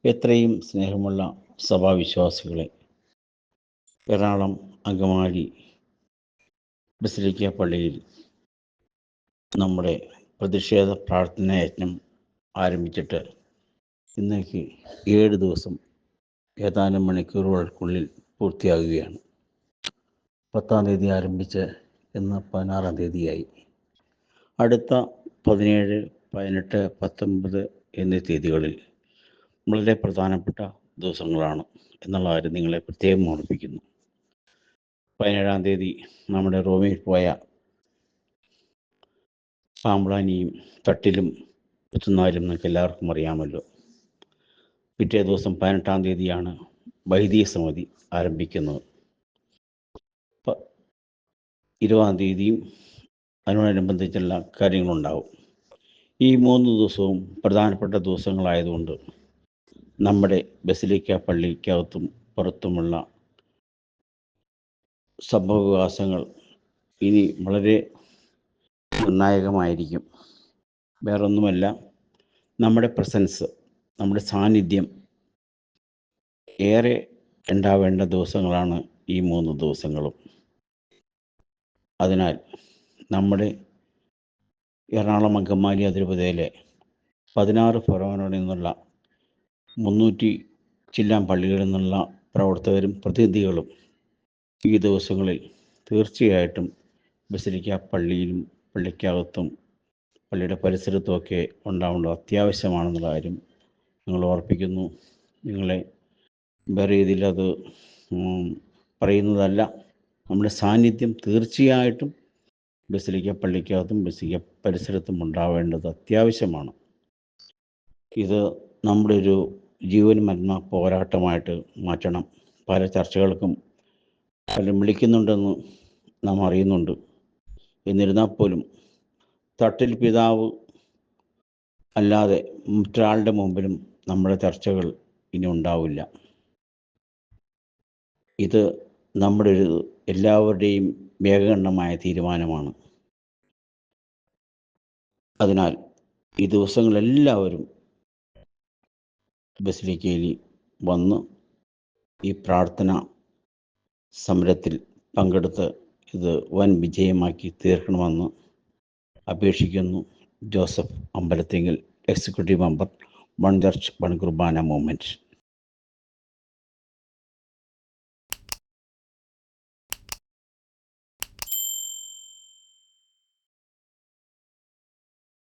എത്രയും സ്നേഹമുള്ള സഭാവിശ്വാസികളെ, എറണാകുളം അങ്കമാലി ബസിലിക്ക പള്ളിയിൽ നമ്മുടെ പ്രതിഷേധ പ്രാർത്ഥനായജ്ഞം ആരംഭിച്ചിട്ട് ഇന്നേക്ക് 7 ദിവസം ഏതാനും മണിക്കൂറുകൾക്കുള്ളിൽ പൂർത്തിയാകുകയാണ്. 10-ാം തീയതി ആരംഭിച്ച് ഇന്ന് 16-ാം തീയതിയായി. അടുത്ത 17, 18, 19 എന്നീ തീയതികളിൽ വളരെ പ്രധാനപ്പെട്ട ദിവസങ്ങളാണ് എന്നുള്ള കാര്യം നിങ്ങളെ പ്രത്യേകം ഓർമ്മിപ്പിക്കുന്നു. 17-ാം തീയതി നമ്മുടെ റോമിൽ പോയ പാമ്പ്ളാനിയും തട്ടിലും പുത്തുന്നാലും നിങ്ങൾക്ക് എല്ലാവർക്കും അറിയാമല്ലോ. പിറ്റേ ദിവസം 18-ാം തീയതിയാണ് വൈദിക സമിതി ആരംഭിക്കുന്നത്. 20-ാം തീയതിയും അതിനോടനുബന്ധിച്ചുള്ള കാര്യങ്ങളുണ്ടാവും. ഈ 3 ദിവസവും പ്രധാനപ്പെട്ട ദിവസങ്ങളായതുകൊണ്ട് നമ്മുടെ ബസിലിക്ക പള്ളിക്കകത്തും പുറത്തുമുള്ള സംഭവവികാസങ്ങൾ ഇനി വളരെ നിർണായകമായിരിക്കും. വേറൊന്നുമല്ല, നമ്മുടെ പ്രസൻസ്, നമ്മുടെ സാന്നിധ്യം ഏറെ ഉണ്ടാവേണ്ട ദിവസങ്ങളാണ് ഈ 3 ദിവസങ്ങളും. അതിനാൽ നമ്മുടെ എറണാകുളം അങ്കമാലി അതിരൂപതയിലെ 16 ഫൊറോനയിൽ നിന്നുള്ള 300 ചില്ലാൻ പള്ളികളിൽ നിന്നുള്ള പ്രവർത്തകരും പ്രതിനിധികളും ഈ ദിവസങ്ങളിൽ തീർച്ചയായിട്ടും ബസിലിക്ക പള്ളിയിലും പള്ളിക്കകത്തും പള്ളിയുടെ പരിസരത്തുമൊക്കെ ഉണ്ടാവേണ്ടത് അത്യാവശ്യമാണെന്നുള്ള കാര്യം നിങ്ങൾ ഓർപ്പിക്കുന്നു. നിങ്ങളെ വേറെ രീതിയിൽ അത് പറയുന്നതല്ല. നമ്മുടെ സാന്നിധ്യം തീർച്ചയായിട്ടും ബസിലിക്ക പള്ളിക്കകത്തും ബസിലിക്ക പരിസരത്തും ഉണ്ടാവേണ്ടത് അത്യാവശ്യമാണ്. ഇത് നമ്മുടെ ഒരു ജീവൻ മരണ പോരാട്ടമായിട്ട് മാറ്റണം. പല ചർച്ചകൾക്കും പലരും വിളിക്കുന്നുണ്ടെന്ന് നാം അറിയുന്നുണ്ട്. എന്നിരുന്നാൽ പോലും തട്ടിൽ പിതാവ് അല്ലാതെ മറ്റൊരാളുടെ മുമ്പിലും നമ്മുടെ ചർച്ചകൾ ഇനി ഉണ്ടാവില്ല. ഇത് നമ്മുടെ ഒരു എല്ലാവരുടെയും ഏകകണ്ഠമായ തീരുമാനമാണ്. അതിനാൽ ഈ ദിവസങ്ങളെല്ലാവരും ബസിലിക്കയിൽ വന്ന് ഈ പ്രാർത്ഥന സമരത്തിൽ പങ്കെടുത്ത് ഇത് വൻ വിജയമാക്കി തീർക്കണമെന്ന് അപേക്ഷിക്കുന്നു. Joseph Ambalathinkal, executive member, one church one Qurbana movement.